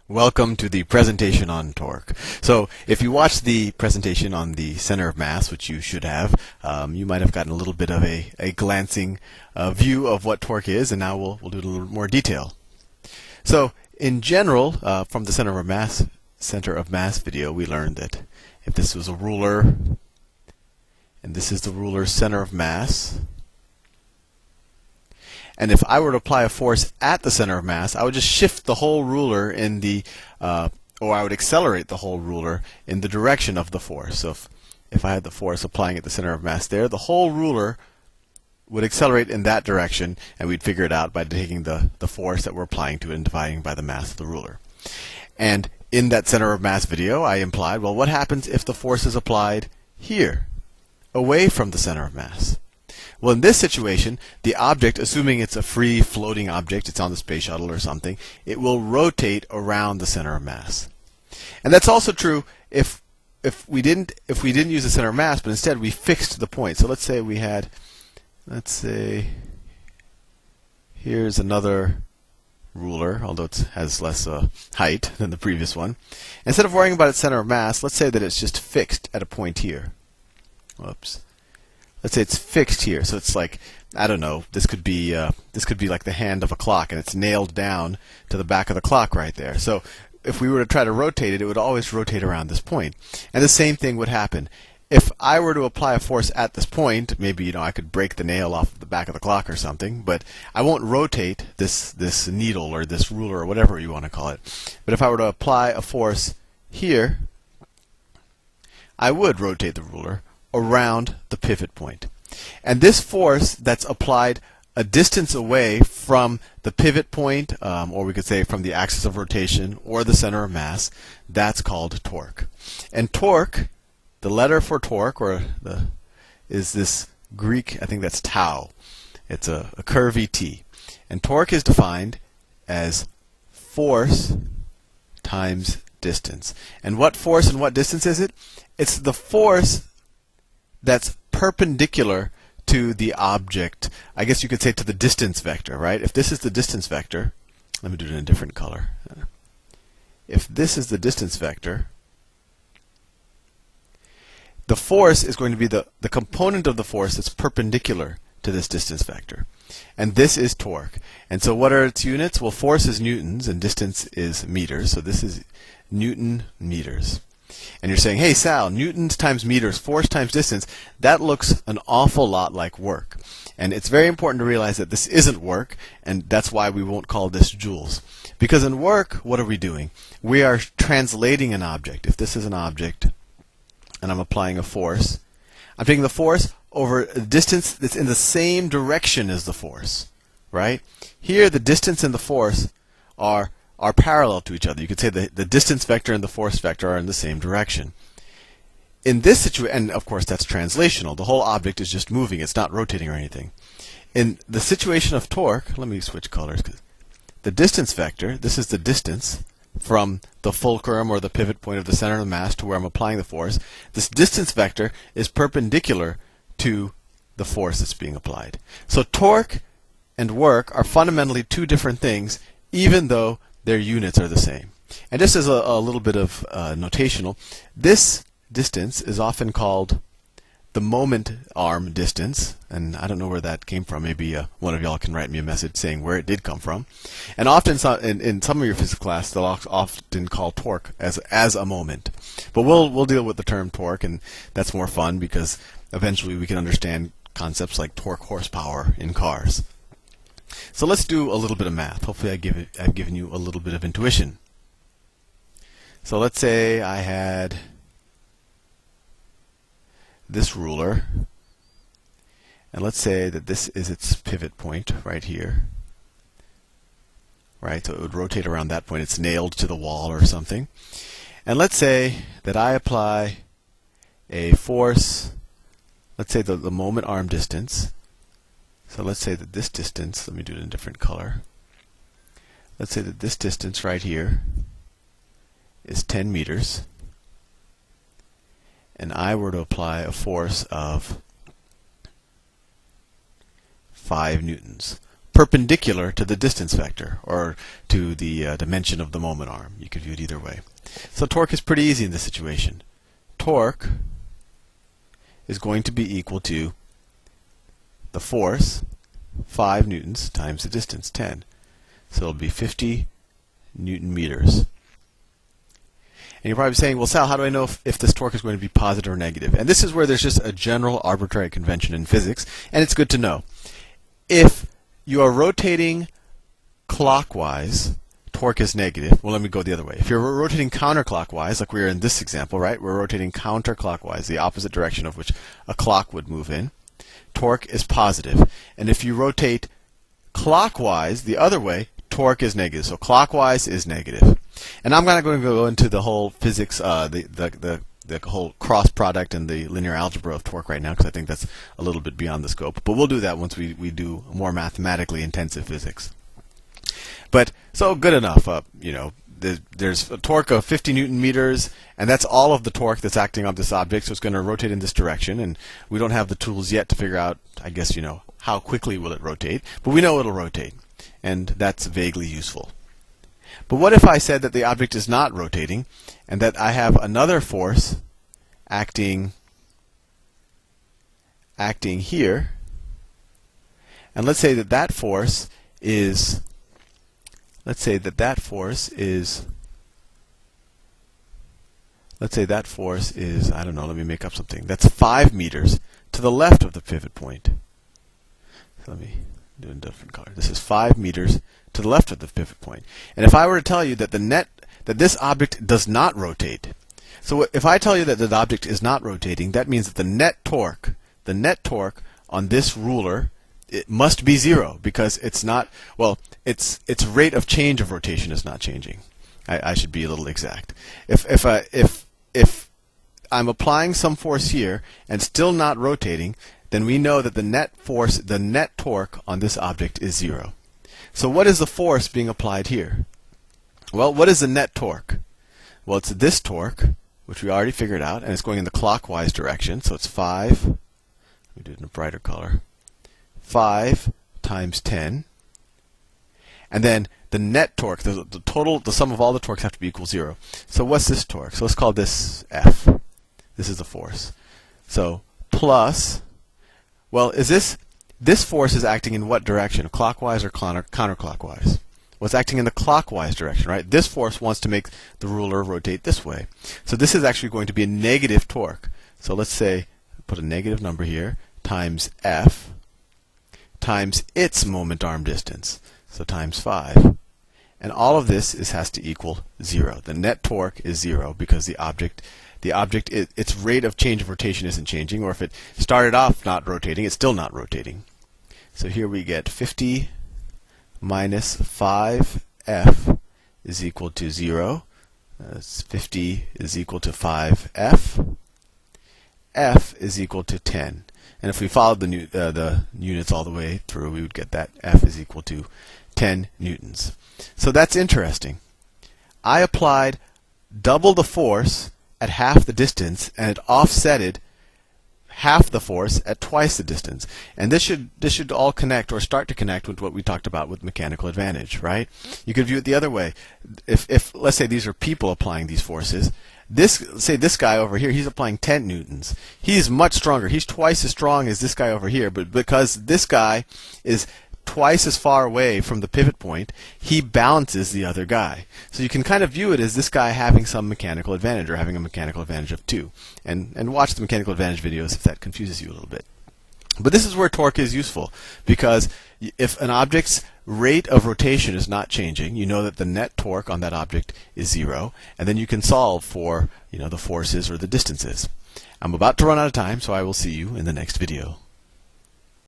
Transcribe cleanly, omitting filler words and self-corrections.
Welcome to the presentation on torque. So if you watched the presentation on the center of mass, which you should have, you might have gotten a little bit of a glancing view of what torque is, and now we'll do a little more detail. So in general, from the center of mass video, we learned that if this was a ruler, and this is the ruler's center of mass, and if I were to apply a force at the center of mass, I would just shift the whole ruler in the, or I would accelerate the whole ruler in the direction of the force. So if I had the force applying at the center of mass there, the whole ruler would accelerate in that direction, and we'd figure it out by taking the force that we're applying to it and dividing by the mass of the ruler. And in that center of mass video, I implied, well, what happens if the force is applied here, away from the center of mass? Well, in this situation, the object, assuming it's a free floating object, it's on the space shuttle or something, it will rotate around the center of mass. And that's also true if we didn't use the center of mass, but instead we fixed the point. So let's say here's another ruler, although it has less height than the previous one. Instead of worrying about its center of mass, let's say that it's just fixed at a point here. Whoops. Let's say it's fixed here, so it's like, I don't know, this could be like the hand of a clock, and it's nailed down to the back of the clock right there. So if we were to try to rotate it, it would always rotate around this point. And the same thing would happen. If I were to apply a force at this point, maybe I could break the nail off the back of the clock or something, but I won't rotate this needle or this ruler or whatever you want to call it. But if I were to apply a force here, I would rotate the ruler around the pivot point. And this force that's applied a distance away from the pivot point, or we could say from the axis of rotation or the center of mass, that's called torque. And torque, the letter for torque, is this Greek, I think that's tau. It's a curvy T. And torque is defined as force times distance. And what force and what distance is it? It's the force that's perpendicular to the object. I guess you could say to the distance vector, right? If this is the distance vector, let me do it in a different color. If this is the distance vector, the force is going to be the component of the force that's perpendicular to this distance vector. And this is torque. And so what are its units? Well, force is newtons and distance is meters. So this is Newton meters. And you're saying, hey Sal, newtons times meters, force times distance, that looks an awful lot like work. And it's very important to realize that this isn't work, and that's why we won't call this joules. Because in work, what are we doing? We are translating an object. If this is an object, and I'm applying a force, I'm taking the force over a distance that's in the same direction as the force, right? Here, the distance and the force are parallel to each other. You could say the distance vector and the force vector are in the same direction. In this situation, and of course that's translational, the whole object is just moving, it's not rotating or anything. In the situation of torque, let me switch colors, because the distance vector, this is the distance from the fulcrum or the pivot point of the center of the mass to where I'm applying the force. This distance vector is perpendicular to the force that's being applied. So torque and work are fundamentally two different things, even though their units are the same. And just as a little bit of notational, this distance is often called the moment arm distance. And I don't know where that came from. Maybe one of y'all can write me a message saying where it did come from. And often in some of your physics class, they'll often call torque as a moment. But we'll deal with the term torque, and that's more fun because eventually we can understand concepts like torque horsepower in cars. So let's do a little bit of math. Hopefully I've given you a little bit of intuition. So let's say I had this ruler, and let's say that this is its pivot point right here. Right, so it would rotate around that point. It's nailed to the wall or something. And let's say that I apply a force, let's say the moment arm distance. So let's say that this distance, let me do it in a different color. Let's say that this distance right here is 10 meters. And I were to apply a force of 5 newtons. perpendicular to the distance vector, or to the dimension of the moment arm. You could view it either way. So torque is pretty easy in this situation. Torque is going to be equal to the force, 5 newtons, times the distance, 10. So it'll be 50 Newton meters. And you're probably saying, well, Sal, how do I know if this torque is going to be positive or negative? And this is where there's just a general arbitrary convention in physics, and it's good to know. If you are rotating clockwise, torque is negative. Well, let me go the other way. If you're rotating counterclockwise, like we are in this example, right? We're rotating counterclockwise, the opposite direction of which a clock would move in. Torque is positive. And if you rotate clockwise, the other way, torque is negative. So clockwise is negative. And I'm not going to go into the whole physics, the whole cross product and the linear algebra of torque right now, because I think that's a little bit beyond the scope. But we'll do that once we do more mathematically intensive physics. But so good enough. There's a torque of 50 Newton meters, and that's all of the torque that's acting on this object. So it's going to rotate in this direction, and we don't have the tools yet to figure out, I guess, how quickly will it rotate. But we know it'll rotate, and that's vaguely useful. But what if I said that the object is not rotating, and that I have another force acting here, and let's say that force is, I don't know, let me make up something. That's 5 meters to the left of the pivot point. So let me do a different color. This is 5 meters to the left of the pivot point. And if I were to tell you that that this object does not rotate. So if I tell you that the object is not rotating, that means that the net torque on this ruler, it must be 0, because it's not, well, its rate of change of rotation is not changing. I should be a little exact. If I'm applying some force here and still not rotating, then we know that the net torque on this object is 0. So what is the force being applied here? Well, what is the net torque? Well, it's this torque, which we already figured out, and it's going in the clockwise direction. So it's 5. Let me do it in a brighter color. 5 times 10. And then the net torque, the sum of all the torques have to be equal 0. So what's this torque? So let's call this F. This is the force. So plus, well, this force is acting in what direction? Clockwise or counterclockwise? Well, it's acting in the clockwise direction, right? This force wants to make the ruler rotate this way. So this is actually going to be a negative torque. So let's say, put a negative number here, times F, times its moment arm distance. So times 5. And all of this has to equal 0. The net torque is 0 because the object, its rate of change of rotation isn't changing, or if it started off not rotating, it's still not rotating. So here we get 50 minus 5F is equal to 0. 50 is equal to 5F. F is equal to 10. And if we followed the units all the way through, we would get that F is equal to 10 newtons. So that's interesting. I applied double the force at half the distance, and it offsetted half the force at twice the distance. And this should all connect, or start to connect, with what we talked about with mechanical advantage, right? You could view it the other way. If let's say these are people applying these forces, this guy over here, he's applying 10 newtons. He's much stronger. He's twice as strong as this guy over here, but because this guy is twice as far away from the pivot point, he balances the other guy. So you can kind of view it as this guy having some mechanical advantage, or having a mechanical advantage of 2. And watch the mechanical advantage videos if that confuses you a little bit. But this is where torque is useful, because if an object's rate of rotation is not changing, you know that the net torque on that object is 0, and then you can solve for the forces or the distances. I'm about to run out of time, so I will see you in the next video.